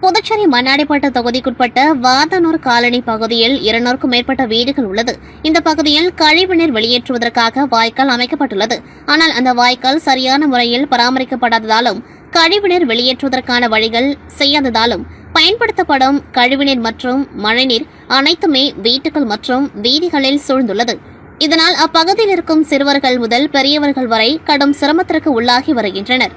புதுச்சேரி மண்ணாடிப்பட்டு தொகுதிக்குட்பட்ட வாதனூர் காலனி பகுதியில் 200க்கும் மேற்பட்ட வீடுகள் உள்ளது. இந்த பகுதியில் கழிவுநீர் வெளியேற்றுவதற்காக வாய்க்கால் அமைக்கப்பட்டுள்ளது. ஆனால் அந்த வாய்க்கால் சரியான முறையில் பராமரிக்கப்படாததாலும் கழிவுநீர் வெளியேற்றுவதற்கான வழிகள் செய்யாததாலும் பயன்படுத்தப்படும் கழிவுநீர் மற்றும் மழைநீர் அனைத்துமே வீட்டுகள் மற்றும் வீதிகளில் சூழ்ந்துள்ளது. இதனால் அப்பகுதியில் இருக்கும் சிறுவர்கள் முதல் பெரியவர்கள் வரை கடும் சிரமத்திற்கு உள்ளாகி வருகின்றனர்.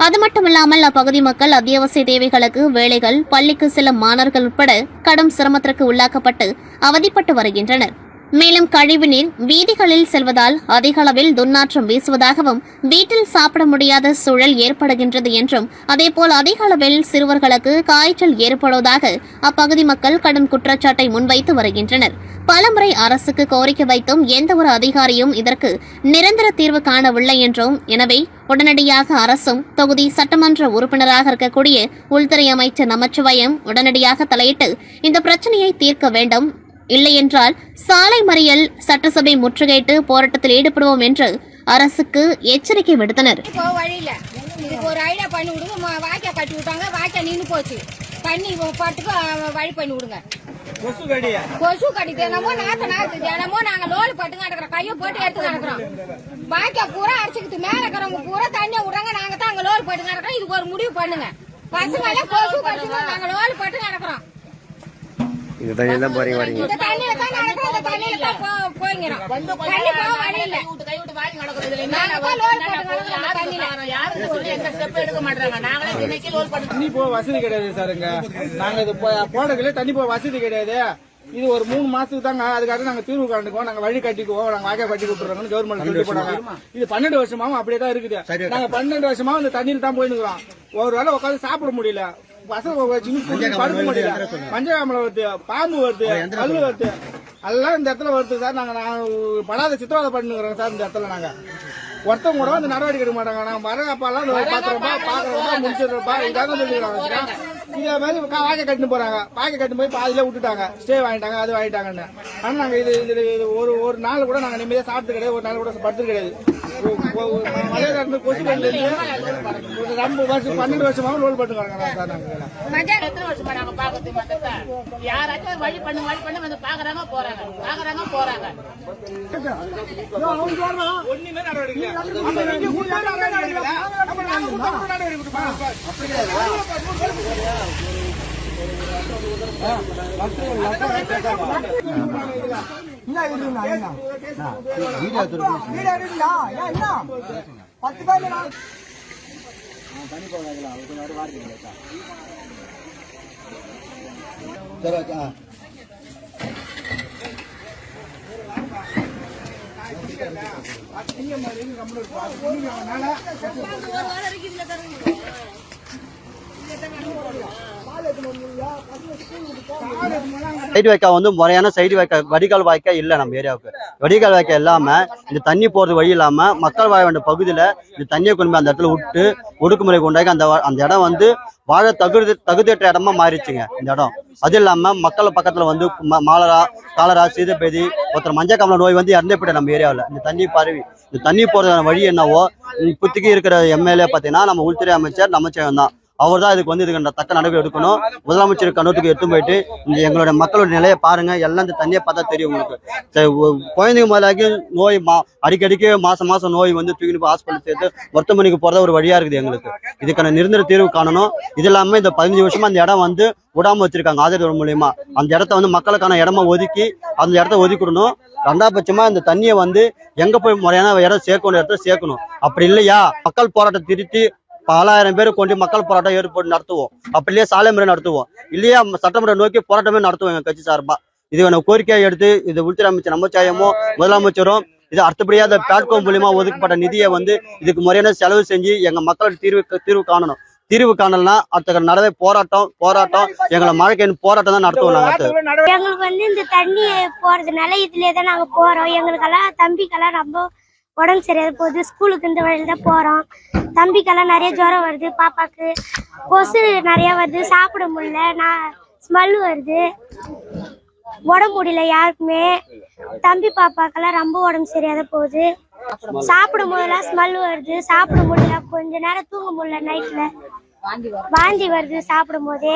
அது மட்டுமில்லாமல் அப்பகுதி மக்கள் அத்தியாவசிய தேவைகளுக்கு வேலைகள், பள்ளிக்கு செல்லும் மாணவர்கள் உட்பட கடும் சிரமத்திற்கு உள்ளாக்கப்பட்டு அவதிப்பட்டு வருகின்றனர். மேலும் கழிவுநீர் வீதிகளில் செல்வதால் அதிக அளவில் துர்நாற்றம் வீசுவதாகவும் வீட்டில் சாப்பிட முடியாத சூழல் ஏற்படுகின்றது என்றும் அதேபோல் அதிக அளவில் சிறுவர்களுக்கு காய்ச்சல் ஏற்படுவதாக அப்பகுதி மக்கள் கடும் குற்றச்சாட்டை முன்வைத்து வருகின்றனர். பலமுறை அரசுக்கு கோரிக்கை வைத்தும் எந்த ஒரு அதிகாரியும் இதற்கு நிரந்தர தீர்வு காணவில்லை என்றும், எனவே உடனடியாக அரசும் தொகுதி சட்டமன்ற உறுப்பினராக இருக்கக்கூடிய உள்துறை அமைச்சர் நமச்சிவாயம் உடனடியாக தலையிட்டு இந்த பிரச்சனையை தீர்க்க வேண்டும். இல்லையென்றால் சாலை மறியல், சட்டசபை முற்றுகையிட்டு போராட்டத்தில் ஈடுபடுவோம் என்று அரசுக்கு எச்சரிக்கை விடுத்தனர். ஒரு ஐடியா பண்ணி விடுங்க, வாய்க்கா கட்டி விட்டாங்க, வாய்க்கா நின்று போச்சு, தண்ணி பாட்டுக்கு வழி பண்ணி விடுங்க. கொசு கடி தினமோ தினமோ நாங்க லோடு பட்டு நடக்கிறோம், கையை போட்டு எடுத்து நடக்கிறோம். வாய்க்கா பூரா அடிச்சுக்கிட்டு மேல இருக்கிறவங்க பூரா தண்ணியை விடுறாங்க, நாங்க தான் அங்க லோடு பட்டு நடக்கிறோம். இதுக்கு ஒரு முடிவு பண்ணுங்க. பசங்க எல்லாம் கொசு கடிச்சு நாங்க லோடு பட்டு நடக்கிறோம். இந்த தண்ணியில தான் போறீங்க வரீங்க. இந்த தண்ணியில தான் நடக்கிறோம், இந்த தண்ணியில தான் போய்ங்கிறோம். தண்ணி போக வழி இல்ல. தண்ணி போக வசதி கிடையாது சாருங்க. நாங்க இது போடல, தண்ணி போக வசதி கிடையாது. இது ஒரு 3 மாசத்துக்கு தாங்க. அதுக்காக நாங்க தீர்வு காண்டுக்குவோம், நாங்க வழி கட்டிக்குவோம், நாங்க வாய்க்கா கட்டி விட்டுறோம்னு கவர்மெண்ட் சொல்லிட்டு போனாங்க. இது 12 வருஷமாவும் அப்படியே தான் இருக்குது. நாங்க 12 வருஷமாவும் இந்த தண்ணியில தான் போயிருக்கிறோம். ஒரு வேளை உட்காந்து சாப்பிட முடியல, படுக்க முடியல. மஞ்சள் காமலை வருது, பாம்பு வருது, கல்லு வருது, எல்லாம் இந்த இடத்துல வருது சார். நாங்க படாத சித்திரவதை பண்ணுறோம் சார். இந்த இடத்துல நாங்க ஒருத்தவங்க கூட வந்து நடவடிக்கை எடுக்க மாட்டாங்க. நாங்க மரகாப்பாலாம் பாக்குறோம்ப்பா முடிச்சிடுறோம்ப்பா இதாக சொல்லிக்கிறாங்க. இதே மாதிரி வாய்க்கை கட்டின்னு போறாங்க, வாய்க்கை கட்டின்னு போய் பாதியில விட்டுட்டாங்க, ஸ்டே வாங்கிட்டாங்க, அது வாங்கிட்டாங்கன்னு. ஆனா நாங்க இது ஒரு நாள் கூட நாங்க நிம்மதியா சாப்பிட்டு கிடையாது, ஒரு நாள் கூட படுத்து கிடையாது. மலையில இருந்து கொசு கல்ல ரொம்ப வருஷம் 12 வருஷமாக லோல் பண்ணுறாங்க சார். யாராச்சும் வழி பண்ணு வந்து பாக்குறாங்க போறாங்க. ஒண்ணுமே நடவடிக்கை சைடு வாய்க்கா வந்து முறையான சைடு வாய்க்கா, வடிகால் வாய்க்கா இல்லை நம்ம ஏரியாவுக்கு. வடிகால் வாய்க்கா இல்லாம இந்த தண்ணி போறது வழி இல்லாம மக்கள் வாழ வேண்டிய பகுதியில இந்த தண்ணியை கொண்டு போய் அந்த இடத்துல விட்டு ஒடுக்குமுறை கொண்டாக்கி அந்த இடம் வந்து வாழ தகுதியற்ற இடமா மாறிடுச்சுங்க இந்த இடம். அது இல்லாம மக்கள் பக்கத்துல வந்து காலரா, சீதப்பேதி, ஒருத்தர் மஞ்சள் காமலை நோய் வந்து இறந்தே போயிட்டு நம்ம ஏரியாவில். இந்த தண்ணி பரவி இந்த தண்ணி போறதான வழி என்னவோ இப்போதைக்கு இருக்கிற எம்எல்ஏ பார்த்தீங்கன்னா நம்ம உள்துறை அமைச்சர் நமச்சிவாயம் தான். அவர் தான் இதுக்கு வந்து இதுக்கு தக்க நடவடிக்கை எடுக்கணும். முதலமைச்சர் கண்ணூத்துக்கு எடுத்து போயிட்டு எங்களோட மக்களோட நிலையை பாருங்க, எல்லாம் இந்த தண்ணியை பார்த்தா தெரியும் உங்களுக்கு. குழந்தைங்க முதலாகி நோய் அடிக்கடிக்கு மாசம் நோய் வந்து தூக்கிட்டு போய் ஹாஸ்பிட்டல் சேர்த்து மருத்துவமனைக்கு போறத ஒரு வழியா இருக்குது எங்களுக்கு. இதுக்கான நிரந்தர தீர்வு காணணும். இது இல்லாம இந்த 15 வருஷமா அந்த இடம் வந்து விடாம வச்சிருக்காங்க ஆதரவு மூலியமா. அந்த இடத்த வந்து மக்களுக்கான இடமா ஒதுக்கி அந்த இடத்த ஒதுக்கிடணும். 2வது பட்சமா இந்த தண்ணியை வந்து எங்க போய் முறையான இடம் சேர்க்கணும், இடத்துல சேர்க்கணும். அப்படி இல்லையா மக்கள் போராட்டம் திருத்தி பலாயிரம் பேர் கொண்டு மக்கள் போராட்டம் ஏற்பட்டு நடத்துவோம். அப்படி இல்லையா சாலை முறை நடத்துவோம், இல்லையா சட்டமன்ற நோக்கி போராட்டமே நடத்துவோம் எங்க கட்சி சார்பா. இது கோரிக்கையை எடுத்து இது உள்துறை அமைச்சர் நமச்சிவாயமும் முதலமைச்சரும் இது அடுத்தபடியா இந்த பிளாட்ஃபார்ம் மூலியமா ஒதுக்கப்பட்ட நிதியை வந்து இதுக்கு முறையான செலவு செஞ்சு எங்க மக்கள் தீர்வு காணணும். தீர்வு காணலன்னா அடுத்த நடவே போராட்டம் எங்களை மழைக்கு போராட்டம் தான் நடத்துவோம். எங்களுக்கு வந்து இந்த தண்ணி போறதுனால இதுலயே தான் நாங்க போறோம். எங்களுக்கெல்லாம் தம்பிக்கெல்லாம் ரொம்ப உடம்பு சரியாது போகுது. ஸ்கூலுக்கு இந்த வழியில தான் போறோம். தம்பிக்கெல்லாம் நிறைய ஜுரம் வருது, பாப்பாக்கு கொசு நிறைய வருது, சாப்பிட முடியல, ஸ்மெல் வருது, உடம்பு முடியல யாருக்குமே. தம்பி பாப்பாக்கெல்லாம் ரொம்ப உடம்பு சரியாத போகுது. சாப்பிடும் போதெல்லாம் ஸ்மெல் வருது, சாப்பிட முடியல, கொஞ்ச நேரம் தூங்க முடியல நைட்ல. வாந்தி வருது சாப்பிடும் போதே,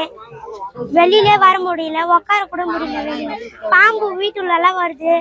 வெளியிலே வர முடியல, உட்கார கூட முடியல, பாம்பு வீட்டுள்ள எல்லாம் வருது.